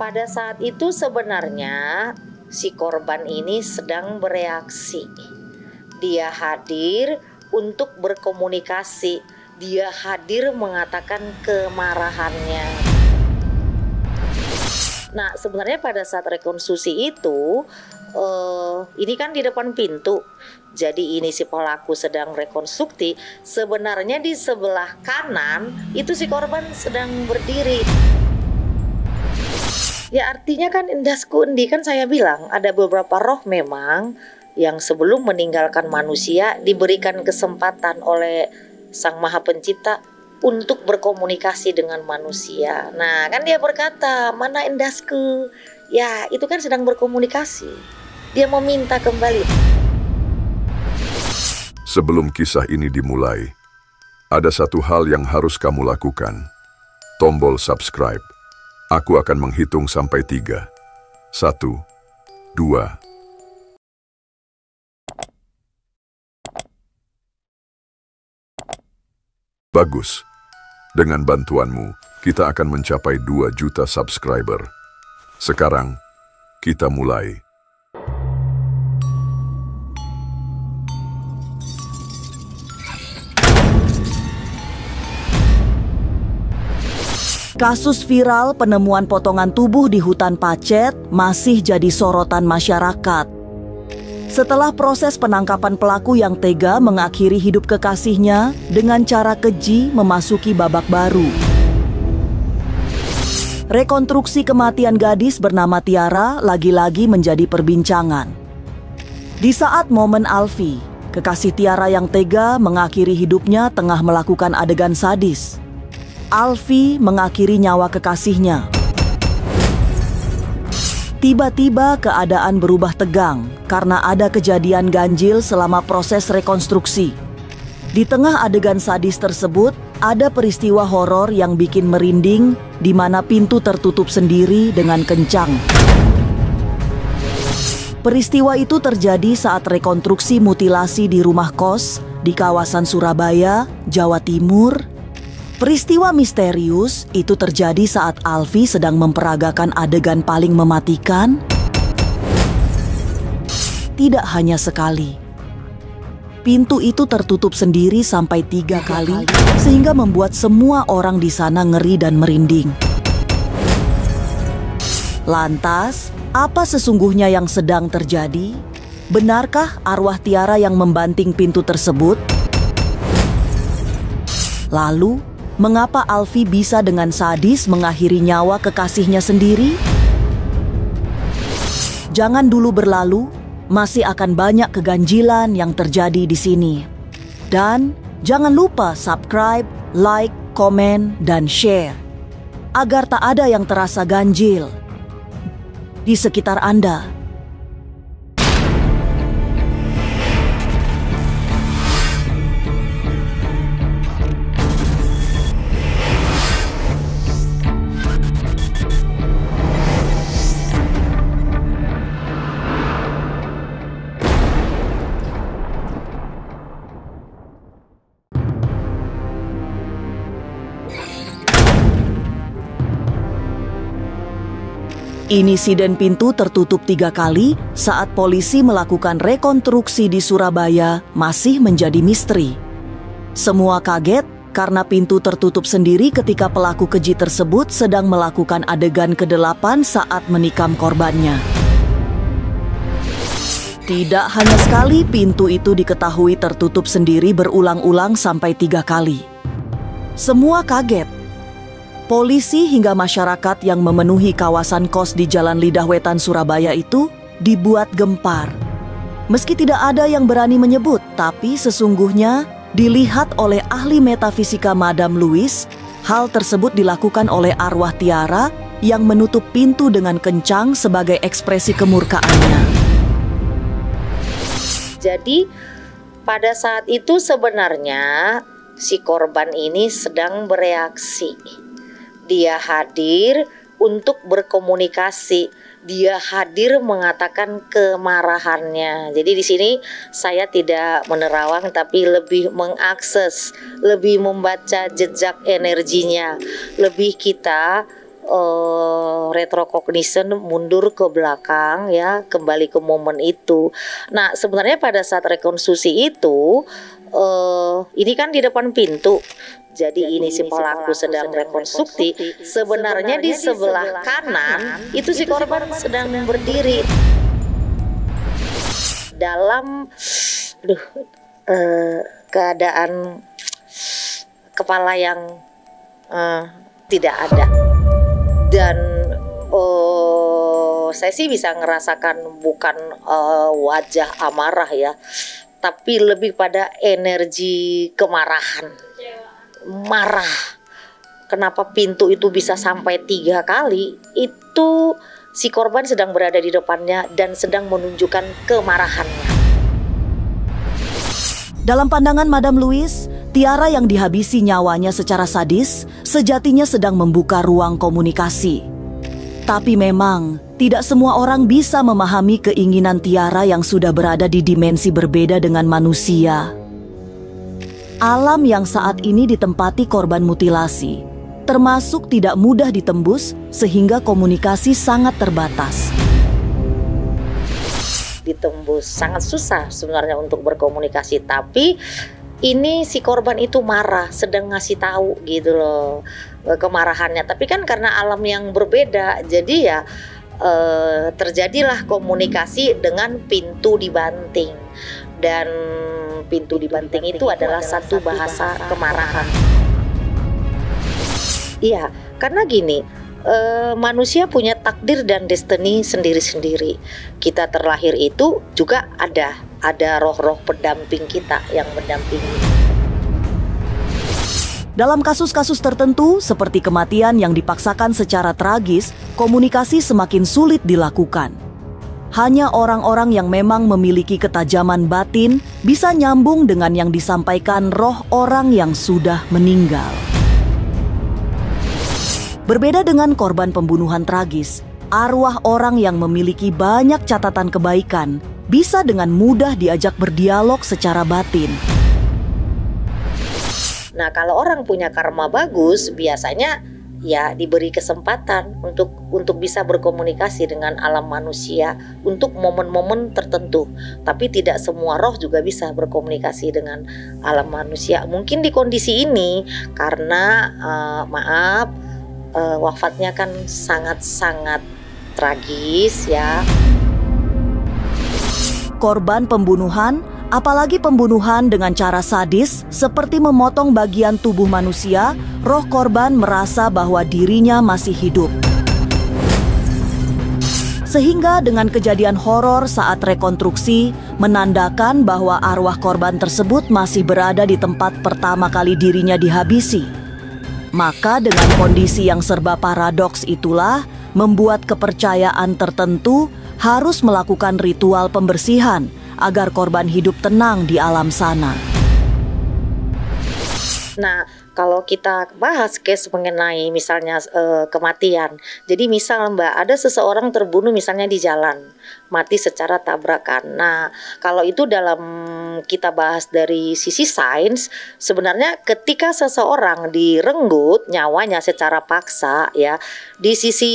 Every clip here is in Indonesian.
Pada saat itu sebenarnya si korban ini sedang bereaksi. Dia hadir untuk berkomunikasi. Dia hadir mengatakan kemarahannya. Nah, sebenarnya pada saat rekonstruksi itu ini kan di depan pintu. Jadi ini si pelaku sedang rekonstruksi. Sebenarnya di sebelah kanan itu si korban sedang berdiri. Ya artinya kan indas kundi, kan saya bilang ada beberapa roh memang yang sebelum meninggalkan manusia diberikan kesempatan oleh Sang Maha Pencipta untuk berkomunikasi dengan manusia. Nah kan dia berkata, mana indasku? Ya itu kan sedang berkomunikasi. Dia meminta kembali. Sebelum kisah ini dimulai, ada satu hal yang harus kamu lakukan. Tombol subscribe. Aku akan menghitung sampai 3. 1, 2. Bagus. Dengan bantuanmu, kita akan mencapai 2 juta subscriber. Sekarang, kita mulai. Kasus viral penemuan potongan tubuh di hutan Pacet masih jadi sorotan masyarakat. Setelah proses penangkapan pelaku yang tega mengakhiri hidup kekasihnya dengan cara keji memasuki babak baru. Rekonstruksi kematian gadis bernama Tiara lagi-lagi menjadi perbincangan. Di saat momen Alfi, kekasih Tiara yang tega mengakhiri hidupnya tengah melakukan adegan sadis. Alfi mengakhiri nyawa kekasihnya. Tiba-tiba keadaan berubah tegang karena ada kejadian ganjil selama proses rekonstruksi. Di tengah adegan sadis tersebut, ada peristiwa horor yang bikin merinding di mana pintu tertutup sendiri dengan kencang. Peristiwa itu terjadi saat rekonstruksi mutilasi di rumah kos di kawasan Surabaya, Jawa Timur. Peristiwa misterius itu terjadi saat Alfi sedang memperagakan adegan paling mematikan. Tidak hanya sekali. Pintu itu tertutup sendiri sampai 3 kali, sehingga membuat semua orang di sana ngeri dan merinding. Lantas, apa sesungguhnya yang sedang terjadi? Benarkah arwah Tiara yang membanting pintu tersebut? Lalu, mengapa Alfi bisa dengan sadis mengakhiri nyawa kekasihnya sendiri? Jangan dulu berlalu, masih akan banyak keganjilan yang terjadi di sini. Dan jangan lupa subscribe, like, komen, dan share, agar tak ada yang terasa ganjil di sekitar Anda. Insiden pintu tertutup 3 kali saat polisi melakukan rekonstruksi di Surabaya masih menjadi misteri. Semua kaget karena pintu tertutup sendiri ketika pelaku keji tersebut sedang melakukan adegan ke-8 saat menikam korbannya. Tidak hanya sekali pintu itu diketahui tertutup sendiri berulang-ulang sampai 3 kali. Semua kaget. Polisi hingga masyarakat yang memenuhi kawasan kos di Jalan Lidah Wetan, Surabaya itu dibuat gempar. Meski tidak ada yang berani menyebut, tapi sesungguhnya dilihat oleh ahli metafisika Madam Louise, hal tersebut dilakukan oleh arwah Tiara yang menutup pintu dengan kencang sebagai ekspresi kemurkaannya. Jadi pada saat itu sebenarnya si korban ini sedang bereaksi. Dia hadir untuk berkomunikasi. Dia hadir mengatakan kemarahannya. Jadi di sini saya tidak menerawang tapi lebih mengakses, lebih membaca jejak energinya. Lebih kita retrocognition, mundur ke belakang ya, kembali ke momen itu. Nah sebenarnya pada saat rekonstruksi itu ini kan di depan pintu. Jadi ini si pelaku sedang rekonstruksi. Sebenarnya di sebelah kanan itu si korban sedang berdiri dalam keadaan kepala yang tidak ada. Dan saya sih bisa ngerasakan bukan wajah amarah ya, tapi lebih pada energi kemarahan. Marah. Kenapa pintu itu bisa sampai 3 kali? Itu si korban sedang berada di depannya dan sedang menunjukkan kemarahannya. Dalam pandangan Madam Louise, Tiara yang dihabisi nyawanya secara sadis sejatinya sedang membuka ruang komunikasi. Tapi memang tidak semua orang bisa memahami keinginan Tiara yang sudah berada di dimensi berbeda dengan manusia. Alam yang saat ini ditempati korban mutilasi, termasuk tidak mudah ditembus sehingga komunikasi sangat terbatas. Ditembus sangat susah sebenarnya untuk berkomunikasi, tapi ini si korban itu marah, sedang ngasih tahu gitu loh kemarahannya. Tapi kan karena alam yang berbeda, jadi ya terjadilah komunikasi dengan pintu dibanting. Dan pintu dibanting itu adalah satu bahasa kemarahan. Iya, karena gini, manusia punya takdir dan destiny sendiri-sendiri. Kita terlahir itu juga ada roh-roh pendamping kita yang mendampingi. Dalam kasus-kasus tertentu seperti kematian yang dipaksakan secara tragis, komunikasi semakin sulit dilakukan. Hanya orang-orang yang memang memiliki ketajaman batin bisa nyambung dengan yang disampaikan roh orang yang sudah meninggal. Berbeda dengan korban pembunuhan tragis, arwah orang yang memiliki banyak catatan kebaikan bisa dengan mudah diajak berdialog secara batin. Nah, kalau orang punya karma bagus, biasanya ya diberi kesempatan untuk bisa berkomunikasi dengan alam manusia untuk momen-momen tertentu. Tapi tidak semua roh juga bisa berkomunikasi dengan alam manusia. Mungkin di kondisi ini karena wafatnya kan sangat-sangat tragis ya. Korban pembunuhan, apalagi pembunuhan dengan cara sadis seperti memotong bagian tubuh manusia, roh korban merasa bahwa dirinya masih hidup. Sehingga dengan kejadian horor saat rekonstruksi menandakan bahwa arwah korban tersebut masih berada di tempat pertama kali dirinya dihabisi. Maka dengan kondisi yang serba paradoks itulah membuat kepercayaan tertentu harus melakukan ritual pembersihan agar korban hidup tenang di alam sana. Nah, kalau kita bahas case mengenai misalnya kematian. Jadi misal Mbak, ada seseorang terbunuh misalnya di jalan, mati secara tabrakan. Nah, kalau itu dalam kita bahas dari sisi sains, sebenarnya ketika seseorang direnggut nyawanya secara paksa ya, di sisi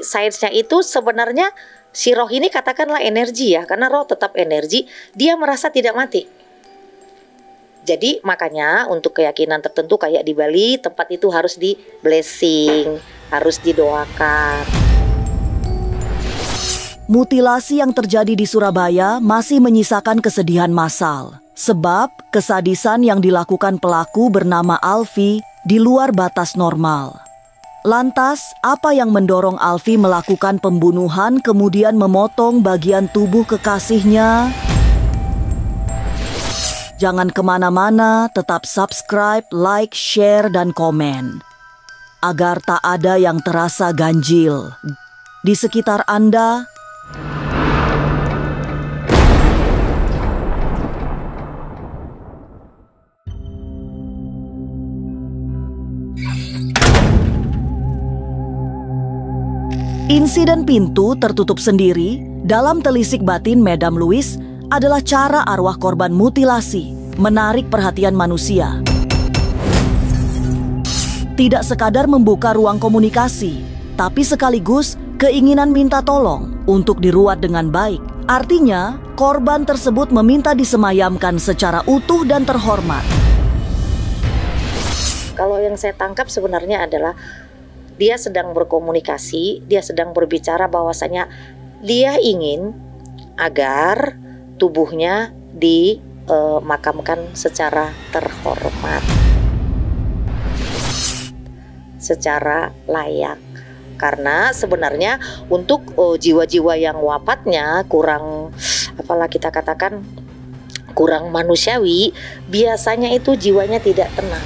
sainsnya itu sebenarnya si roh ini katakanlah energi ya, karena roh tetap energi, dia merasa tidak mati. Jadi makanya untuk keyakinan tertentu kayak di Bali, tempat itu harus di blessing, harus didoakan. Mutilasi yang terjadi di Surabaya masih menyisakan kesedihan massal. Sebab kesadisan yang dilakukan pelaku bernama Alfi di luar batas normal. Lantas, apa yang mendorong Alfi melakukan pembunuhan kemudian memotong bagian tubuh kekasihnya? Jangan kemana-mana, tetap subscribe, like, share, dan komen. Agar tak ada yang terasa ganjil di sekitar Anda. Insiden pintu tertutup sendiri dalam telisik batin Madam Louise adalah cara arwah korban mutilasi menarik perhatian manusia. Tidak sekadar membuka ruang komunikasi, tapi sekaligus keinginan minta tolong untuk diruat dengan baik. Artinya, korban tersebut meminta disemayamkan secara utuh dan terhormat. Kalau yang saya tangkap sebenarnya adalah dia sedang berkomunikasi, dia sedang berbicara bahwasanya dia ingin agar tubuhnya dimakamkan secara terhormat, secara layak. Karena sebenarnya untuk jiwa-jiwa yang wafatnya kurang, apalah kita katakan, kurang manusiawi, biasanya itu jiwanya tidak tenang.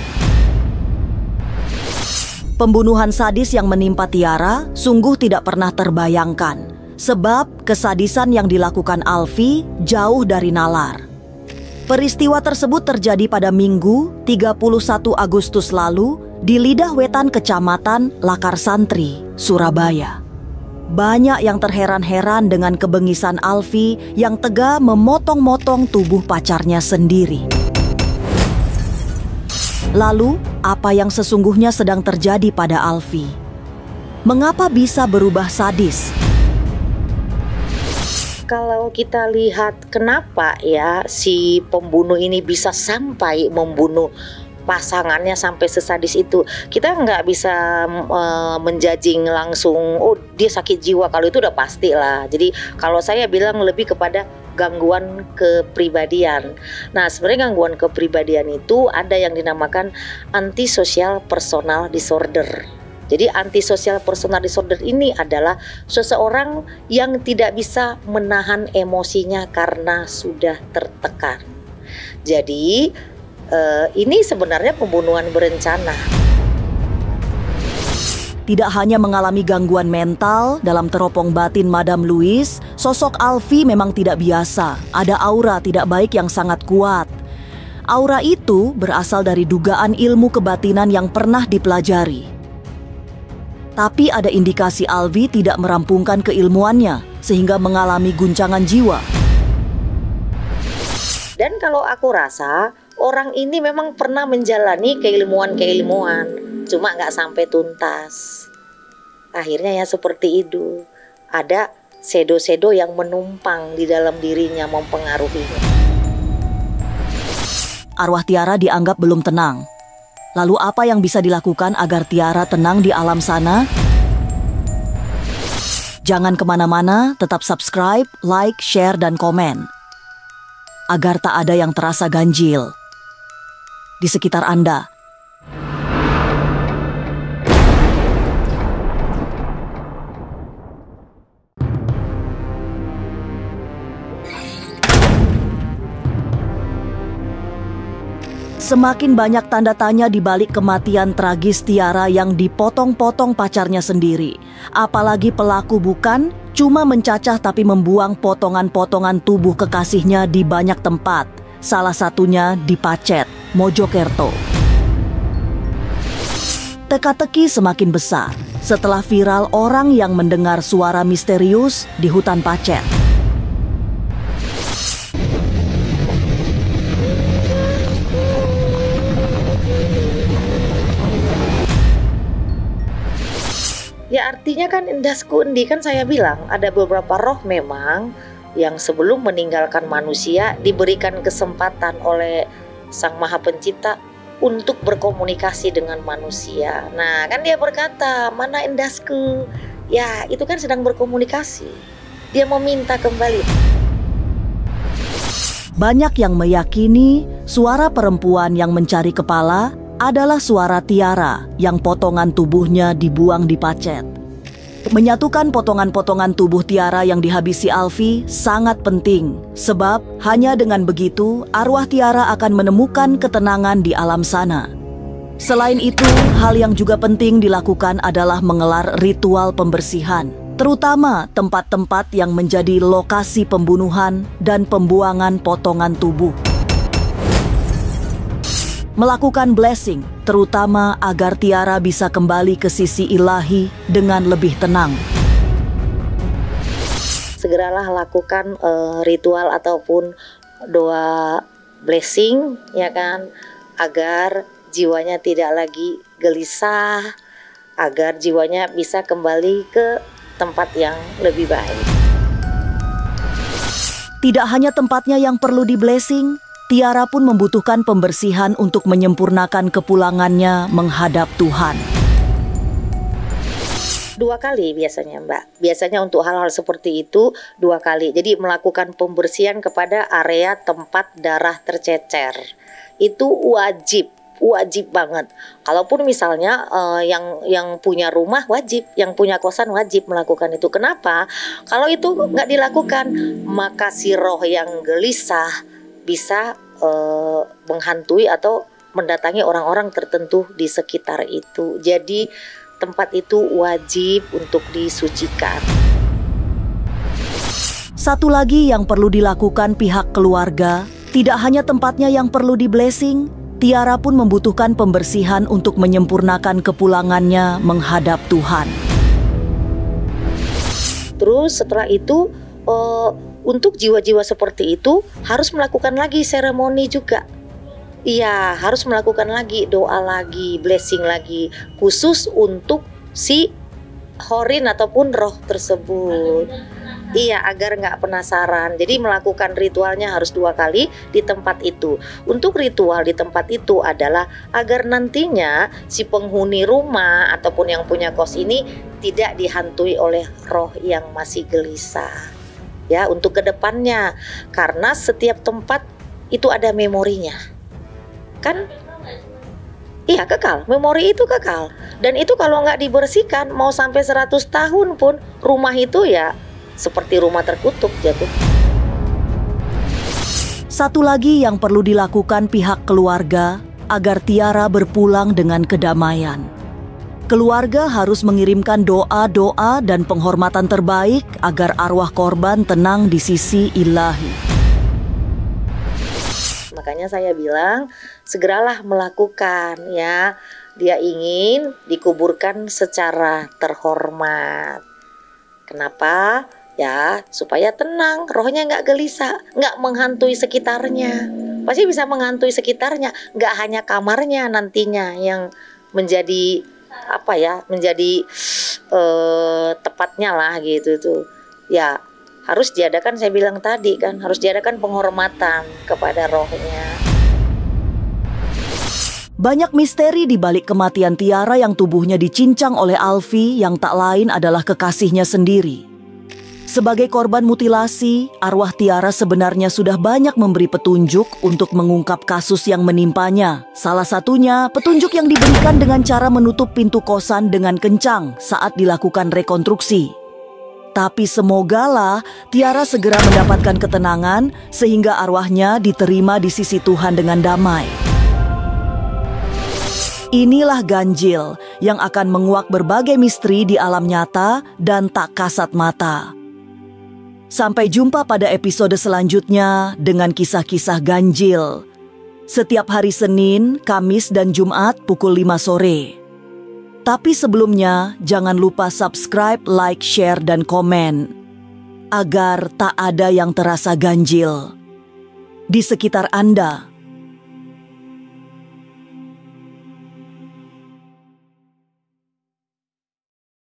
Pembunuhan sadis yang menimpa Tiara sungguh tidak pernah terbayangkan, sebab kesadisan yang dilakukan Alfi jauh dari nalar. Peristiwa tersebut terjadi pada Minggu 31 Agustus lalu di Lidah Wetan Kecamatan Lakar Santri, Surabaya. Banyak yang terheran-heran dengan kebengisan Alfi yang tega memotong-motong tubuh pacarnya sendiri. Lalu, apa yang sesungguhnya sedang terjadi pada Alfi? Mengapa bisa berubah sadis? Kalau kita lihat kenapa ya si pembunuh ini bisa sampai membunuh pasangannya sampai sesadis itu, kita nggak bisa menjudging langsung, oh dia sakit jiwa, kalau itu udah pasti lah. Jadi kalau saya bilang lebih kepada gangguan kepribadian. Nah sebenarnya gangguan kepribadian itu ada yang dinamakan antisocial personal disorder. Jadi antisocial personal disorder ini adalah seseorang yang tidak bisa menahan emosinya karena sudah tertekan. Jadi ini sebenarnya pembunuhan berencana. Tidak hanya mengalami gangguan mental, dalam teropong batin Madam Louise, sosok Alfi memang tidak biasa. Ada aura tidak baik yang sangat kuat. Aura itu berasal dari dugaan ilmu kebatinan yang pernah dipelajari. Tapi ada indikasi Alfi tidak merampungkan keilmuannya, sehingga mengalami guncangan jiwa. Dan kalau aku rasa, orang ini memang pernah menjalani keilmuan-keilmuan, cuma nggak sampai tuntas. Akhirnya ya seperti itu. Ada sedo-sedo yang menumpang di dalam dirinya mempengaruhinya. Arwah Tiara dianggap belum tenang. Lalu apa yang bisa dilakukan agar Tiara tenang di alam sana? Jangan kemana-mana, tetap subscribe, like, share, dan komen. Agar tak ada yang terasa ganjil di sekitar Anda. Semakin banyak tanda tanya di balik kematian tragis Tiara yang dipotong-potong pacarnya sendiri. Apalagi pelaku bukan cuma mencacah tapi membuang potongan-potongan tubuh kekasihnya di banyak tempat. Salah satunya di Pacet, Mojokerto. Teka-teki semakin besar setelah viral orang yang mendengar suara misterius di hutan Pacet. Ya artinya kan Indaskundi, kan saya bilang ada beberapa roh memang yang sebelum meninggalkan manusia diberikan kesempatan oleh Sang Maha Pencipta untuk berkomunikasi dengan manusia. Nah kan dia berkata, mana Indasku? Ya itu kan sedang berkomunikasi. Dia meminta kembali. Banyak yang meyakini suara perempuan yang mencari kepala adalah suara Tiara yang potongan tubuhnya dibuang di Pacet. Menyatukan potongan-potongan tubuh Tiara yang dihabisi Alfi sangat penting, sebab hanya dengan begitu arwah Tiara akan menemukan ketenangan di alam sana. Selain itu, hal yang juga penting dilakukan adalah menggelar ritual pembersihan, terutama tempat-tempat yang menjadi lokasi pembunuhan dan pembuangan potongan tubuh. Melakukan blessing, terutama agar Tiara bisa kembali ke sisi ilahi dengan lebih tenang. Segeralah lakukan ritual ataupun doa blessing, ya kan, agar jiwanya tidak lagi gelisah, agar jiwanya bisa kembali ke tempat yang lebih baik. Tidak hanya tempatnya yang perlu di-blessing, Tiara pun membutuhkan pembersihan untuk menyempurnakan kepulangannya menghadap Tuhan. 2 kali biasanya Mbak. Biasanya untuk hal-hal seperti itu 2 kali. Jadi melakukan pembersihan kepada area tempat darah tercecer. Itu wajib banget. Kalaupun misalnya yang punya rumah wajib, yang punya kosan wajib melakukan itu. Kenapa? Kalau itu nggak dilakukan, maka si roh yang gelisah bisa menghantui atau mendatangi orang-orang tertentu di sekitar itu. Jadi tempat itu wajib untuk disucikan. Satu lagi yang perlu dilakukan pihak keluarga, tidak hanya tempatnya yang perlu di-blessing, Tiara pun membutuhkan pembersihan untuk menyempurnakan kepulangannya menghadap Tuhan. Terus setelah itu untuk jiwa-jiwa seperti itu harus melakukan lagi seremoni juga. Iya, harus melakukan lagi doa lagi, blessing lagi, khusus untuk si horin ataupun roh tersebut. Iya, agar nggak penasaran. Jadi melakukan ritualnya harus 2 kali di tempat itu. Untuk ritual di tempat itu adalah agar nantinya si penghuni rumah ataupun yang punya kos ini tidak dihantui oleh roh yang masih gelisah. Ya, untuk kedepannya, karena setiap tempat itu ada memorinya. Kan? Iya, kekal. Memori itu kekal. Dan itu kalau nggak dibersihkan, mau sampai 100 tahun pun rumah itu ya seperti rumah terkutuk jatuh. Satu lagi yang perlu dilakukan pihak keluarga agar Tiara berpulang dengan kedamaian. Keluarga harus mengirimkan doa-doa dan penghormatan terbaik agar arwah korban tenang di sisi ilahi. Makanya saya bilang segeralah melakukan ya. Dia ingin dikuburkan secara terhormat. Kenapa? Ya supaya tenang, rohnya nggak gelisah, nggak menghantui sekitarnya. Pasti bisa menghantui sekitarnya, nggak hanya kamarnya nantinya yang menjadi menjadi tepatnya lah gitu tuh. Ya harus diadakan, saya bilang tadi kan, harus diadakan penghormatan kepada rohnya. Banyak misteri di balik kematian Tiara yang tubuhnya dicincang oleh Alfi yang tak lain adalah kekasihnya sendiri. Sebagai korban mutilasi, arwah Tiara sebenarnya sudah banyak memberi petunjuk untuk mengungkap kasus yang menimpanya. Salah satunya, petunjuk yang diberikan dengan cara menutup pintu kosan dengan kencang saat dilakukan rekonstruksi. Tapi semogalah Tiara segera mendapatkan ketenangan sehingga arwahnya diterima di sisi Tuhan dengan damai. Inilah ganjil yang akan menguak berbagai misteri di alam nyata dan tak kasat mata. Sampai jumpa pada episode selanjutnya dengan kisah-kisah ganjil. Setiap hari Senin, Kamis, dan Jumat pukul 5 sore. Tapi sebelumnya, jangan lupa subscribe, like, share, dan komen. Agar tak ada yang terasa ganjil di sekitar Anda.